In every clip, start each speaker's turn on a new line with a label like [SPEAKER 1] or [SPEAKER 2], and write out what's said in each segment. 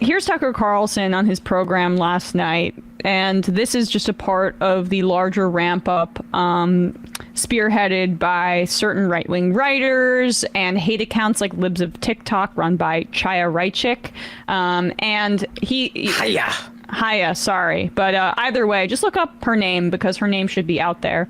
[SPEAKER 1] here's Tucker Carlson on his program last night, and this is just a part of the larger ramp-up spearheaded by certain right-wing writers and hate accounts like Libs of TikTok run by Chaya Reichick. And Chaya, sorry. But either way, just look up her name because her name should be out there.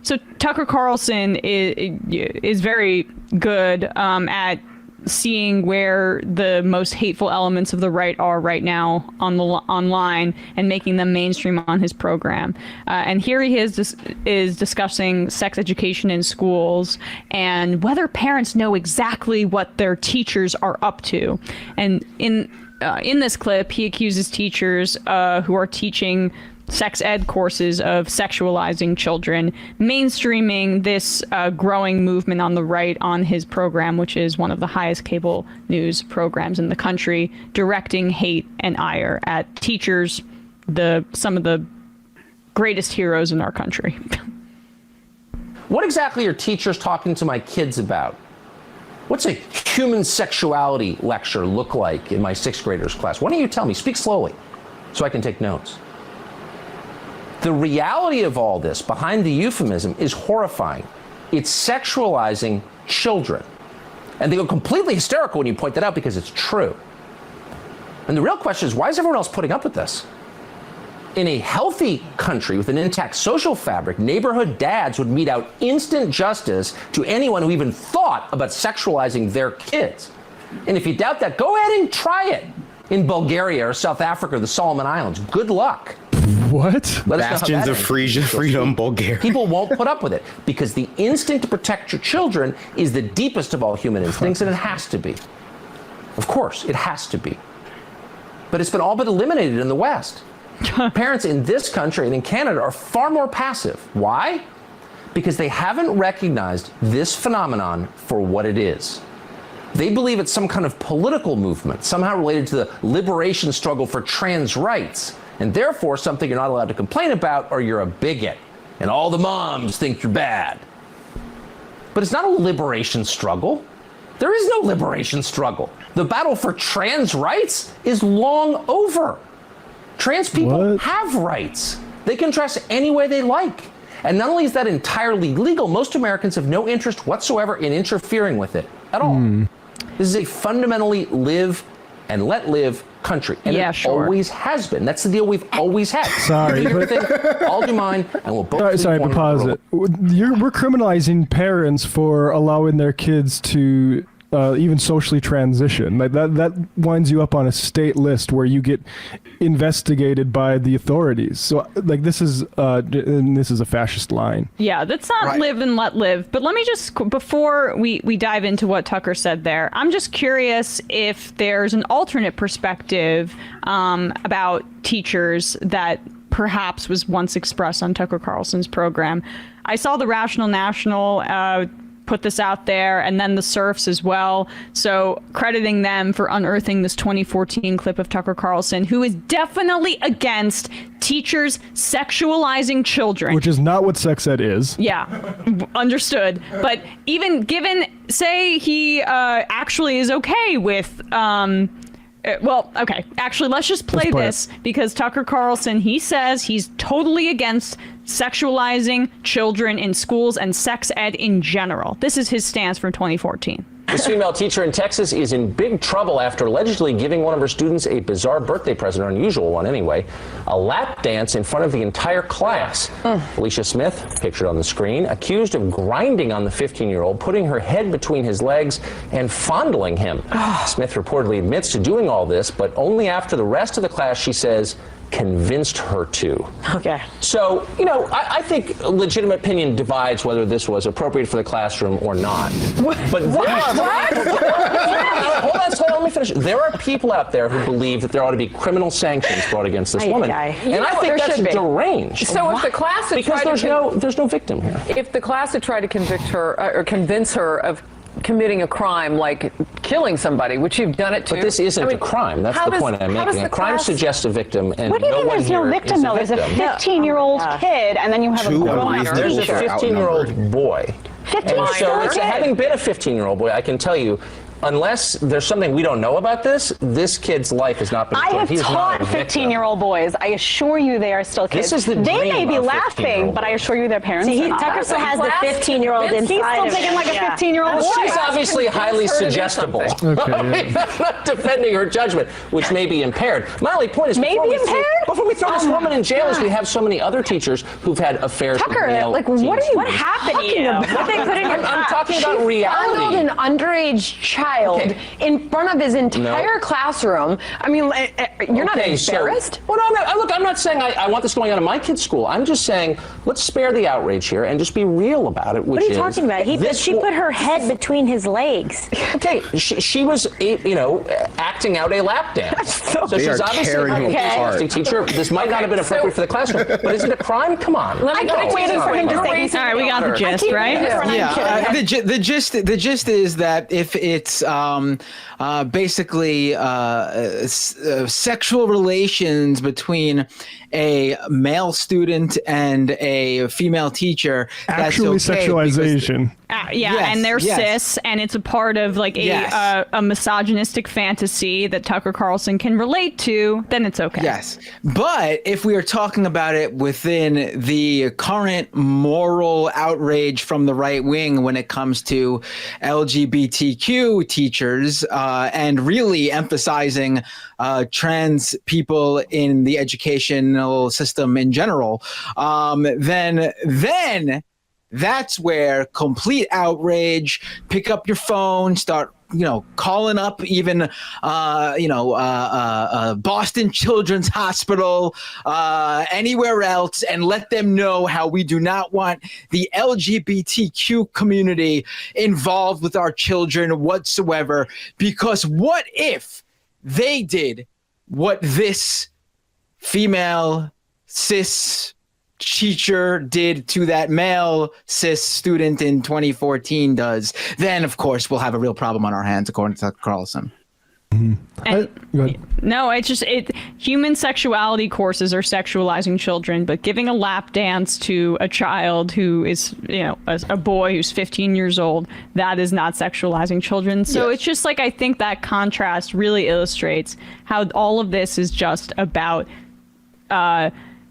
[SPEAKER 1] So Tucker Carlson is very good at seeing where the most hateful elements of the right are right now online and making them mainstream on his program. And here he is discussing sex education in schools and whether parents know exactly what their teachers are up to. And in this clip, he accuses teachers who are teaching sex ed courses of sexualizing children, mainstreaming this growing movement on the right on his program, which is one of the highest cable news programs in the country, directing hate and ire at teachers, some of the greatest heroes in our country.
[SPEAKER 2] What exactly are teachers talking to my kids about? What's a human sexuality lecture look like in my sixth graders class? Why don't you tell me? Speak slowly so I can take notes. The reality of all this behind the euphemism is horrifying. It's sexualizing children. And they go completely hysterical when you point that out because it's true. And the real question is, why is everyone else putting up with this? In a healthy country with an intact social fabric, neighborhood dads would mete out instant justice to anyone who even thought about sexualizing their kids. And if you doubt that, go ahead and try it in Bulgaria or South Africa or the Solomon Islands. Good luck.
[SPEAKER 3] What?
[SPEAKER 4] Bastions of Freedom Bulgaria.
[SPEAKER 2] People won't put up with it because the instinct to protect your children is the deepest of all human instincts, and it has to be. Of course, it has to be. But it's been all but eliminated in the West. Parents in this country and in Canada are far more passive. Why? Because they haven't recognized this phenomenon for what it is. They believe it's some kind of political movement, somehow related to the liberation struggle for trans rights, and therefore something you're not allowed to complain about or you're a bigot, and all the moms think you're bad. But it's not a liberation struggle. There is no liberation struggle. The battle for trans rights is long over. Trans people have rights. They can dress any way they like. And not only is that entirely legal, most Americans have no interest whatsoever in interfering with it at all. This is a fundamentally live and let live country. And it always has been. That's the deal we've always had.
[SPEAKER 3] Sorry.
[SPEAKER 2] I'll do mine, and we'll both
[SPEAKER 3] Sorry, but pause it. We're criminalizing parents for allowing their kids to even socially transition. Like that winds you up on a state list where you get investigated by the authorities. So like this is a fascist line.
[SPEAKER 1] Yeah, that's not live and let live. But let me just, before we dive into what Tucker said there, I'm just curious if there's an alternate perspective about teachers that perhaps was once expressed on Tucker Carlson's program. I saw the Rational National put this out there, and then the Surfs as well. So crediting them for unearthing this 2014 clip of Tucker Carlson, who is definitely against teachers sexualizing children.
[SPEAKER 3] Which is not what sex ed is.
[SPEAKER 1] Yeah, understood. But even given, say he actually is okay with... well, okay. Actually, let's just play this because Tucker Carlson, he says he's totally against sexualizing children in schools and sex ed in general. This is his stance from 2014.
[SPEAKER 2] This female teacher in Texas is in big trouble after allegedly giving one of her students a bizarre birthday present, or unusual one anyway, a lap dance in front of the entire class. Alicia Smith, pictured on the screen, accused of grinding on the 15-year-old, putting her head between his legs and fondling him. Smith reportedly admits to doing all this, but only after the rest of the class, she says, convinced her to. Okay. So, you know, I think legitimate opinion divides whether this was appropriate for the classroom or not. But there are hold on, let me finish. There are people out there who believe that there ought to be criminal sanctions brought against this woman. And I think that's deranged.
[SPEAKER 5] So if the class had tried
[SPEAKER 2] there's no victim here.
[SPEAKER 5] If the class had tried to convict her or convince her of committing a crime like killing somebody, which you've done it to.
[SPEAKER 2] But this isn't a crime. That's the point I'm making. A crime suggests a victim, and
[SPEAKER 6] what do you think there's no victim, though? There's a 15-year-old kid, and then you have a grown
[SPEAKER 2] There's a 15-year-old boy.
[SPEAKER 6] 15-year-old
[SPEAKER 2] So having been a 15-year-old boy, I can tell you, unless there's something we don't know about this kid's life has not been
[SPEAKER 6] I have
[SPEAKER 2] He's not
[SPEAKER 6] taught
[SPEAKER 2] a victim.
[SPEAKER 6] 15-year-old boys. I assure you they are still kids.
[SPEAKER 2] This is the
[SPEAKER 6] they
[SPEAKER 2] dream
[SPEAKER 6] may be
[SPEAKER 2] of
[SPEAKER 6] laughing,
[SPEAKER 2] 15-year-old
[SPEAKER 6] but I assure you their parents are not.
[SPEAKER 7] Tucker still has the 15-year-old inside
[SPEAKER 6] He's still
[SPEAKER 7] of him.
[SPEAKER 6] thinking like a 15-year-old boy.
[SPEAKER 2] She's obviously highly suggestible.
[SPEAKER 3] Okay,
[SPEAKER 2] I'm not defending her judgment, which may be impaired. My only point is, before we throw this woman in jail, is we have so many other teachers who've had affairs
[SPEAKER 6] Tucker,
[SPEAKER 2] with male
[SPEAKER 6] like,
[SPEAKER 2] teens.
[SPEAKER 6] what happened to you? What they put in your
[SPEAKER 2] I'm talking about reality.
[SPEAKER 8] Fondled an underage child in front of his entire classroom. I mean, you're not embarrassed?
[SPEAKER 2] Well, no, I'm not saying I want this going on in my kid's school. I'm just saying let's spare the outrage here and just be real about it.
[SPEAKER 7] What are you talking about? She put her head between his legs.
[SPEAKER 2] Okay, she was, acting out a lap dance. So she's obviously an interesting teacher. This might not have been appropriate for the classroom, but is it a crime? Come on.
[SPEAKER 6] I keep waiting for him to say.
[SPEAKER 1] All right, we got the gist, right?
[SPEAKER 9] Yeah, the gist is that if it's basically sexual relations between a male student and a female teacher,
[SPEAKER 3] actually
[SPEAKER 9] that's okay
[SPEAKER 3] sexualization.
[SPEAKER 1] And they're cis, and it's a part of like a misogynistic fantasy that Tucker Carlson can relate to, then it's okay.
[SPEAKER 9] Yes. But if we are talking about it within the current moral outrage from the right wing when it comes to LGBTQ teachers and really emphasizing trans people in the educational system in general, then that's where complete outrage, pick up your phone, start calling up even Boston Children's Hospital, anywhere else, and let them know how we do not want the LGBTQ community involved with our children whatsoever. Because what if they did what this female cis teacher did to that male cis student in 2014 does? Then of course we'll have a real problem on our hands, according to Tucker Carlson.
[SPEAKER 1] Human sexuality courses are sexualizing children, but giving a lap dance to a child who is, a boy who's 15 years old, that is not sexualizing children. So it's just like, I think that contrast really illustrates how all of this is just about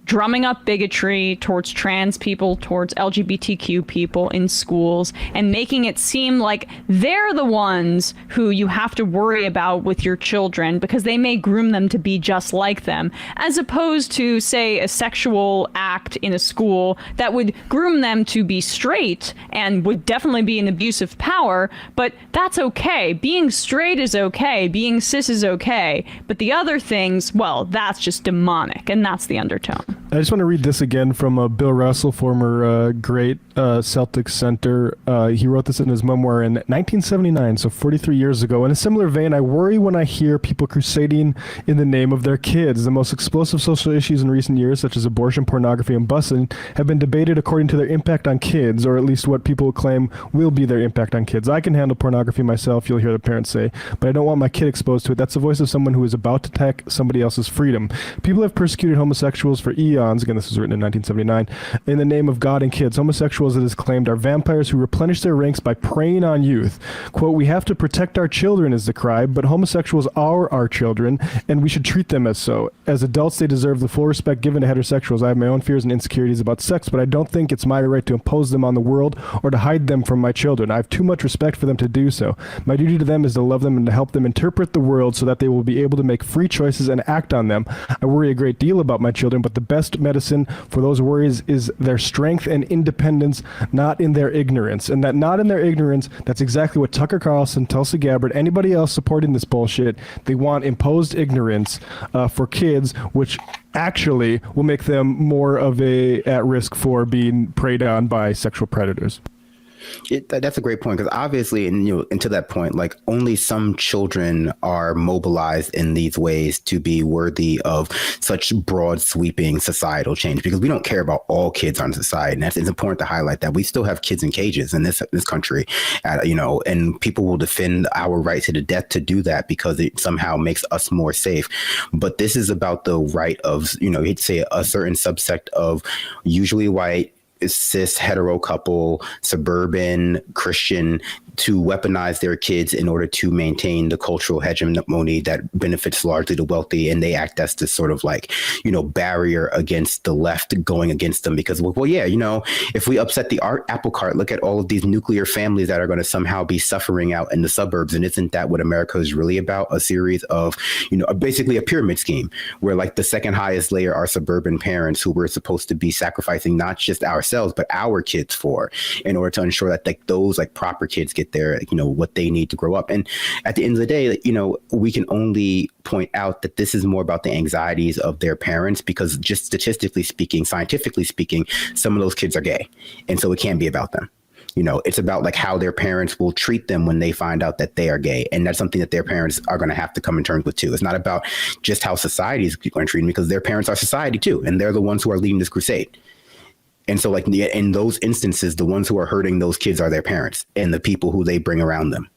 [SPEAKER 1] drumming up bigotry towards trans people, towards LGBTQ people in schools, and making it seem like they're the ones who you have to worry about with your children because they may groom them to be just like them, as opposed to, say, a sexual act in a school that would groom them to be straight and would definitely be an abuse of power, but that's okay. Being straight is okay. Being cis is okay. But the other things, well, that's just demonic, and that's the undertone.
[SPEAKER 3] I just want to read this again from Bill Russell, former great Celtics center. He wrote this in his memoir in 1979, so 43 years ago. In a similar vein, I worry when I hear people crusading in the name of their kids. The most explosive social issues in recent years, such as abortion, pornography, and busing, have been debated according to their impact on kids, or at least what people claim will be their impact on kids. I can handle pornography myself, you'll hear the parents say, but I don't want my kid exposed to it. That's the voice of someone who is about to attack somebody else's freedom. People have persecuted homosexuals for eons. Again, this was written in 1979. In the name of God and kids, homosexuals, it is claimed, are vampires who replenish their ranks by preying on youth. Quote, we have to protect our children is the cry, but homosexuals are our children, and we should treat them as so. As adults, they deserve the full respect given to heterosexuals. I have my own fears and insecurities about sex, but I don't think it's my right to impose them on the world or to hide them from my children. I have too much respect for them to do so. My duty to them is to love them and to help them interpret the world so that they will be able to make free choices and act on them. I worry a great deal about my children, but the best medicine for those worries is their strength and independence, not in their ignorance. And that not in their ignorance, that's exactly what Tucker Carlson, Tulsi Gabbard, anybody else supporting this bullshit, they want imposed ignorance for kids, which actually will make them more of at risk for being preyed on by sexual predators.
[SPEAKER 4] That's a great point, because obviously, and to that point, like, only some children are mobilized in these ways to be worthy of such broad sweeping societal change, because we don't care about all kids on society. And it's important to highlight that we still have kids in cages in this country, and people will defend our right to the death to do that because it somehow makes us more safe. But this is about the right of, you'd say a certain subsect of usually white, cis hetero couple, suburban Christian, to weaponize their kids in order to maintain the cultural hegemony that benefits largely the wealthy. And they act as this sort of like, barrier against the left going against them because, well, yeah, if we upset the apple cart, look at all of these nuclear families that are going to somehow be suffering out in the suburbs. And isn't that what America is really about? A series of, basically a pyramid scheme where like the second highest layer are suburban parents who we're supposed to be sacrificing not just ourselves, but our kids for, in order to ensure that like those like proper kids get their, what they need to grow up. And at the end of the day, we can only point out that this is more about the anxieties of their parents, because just statistically speaking, scientifically speaking, some of those kids are gay. And so it can't be about them. It's about like how their parents will treat them when they find out that they are gay. And that's something that their parents are going to have to come in terms with too. It's not about just how society is going to treat them, because their parents are society too. And they're the ones who are leading this crusade. And so like in those instances, the ones who are hurting those kids are their parents and the people who they bring around them.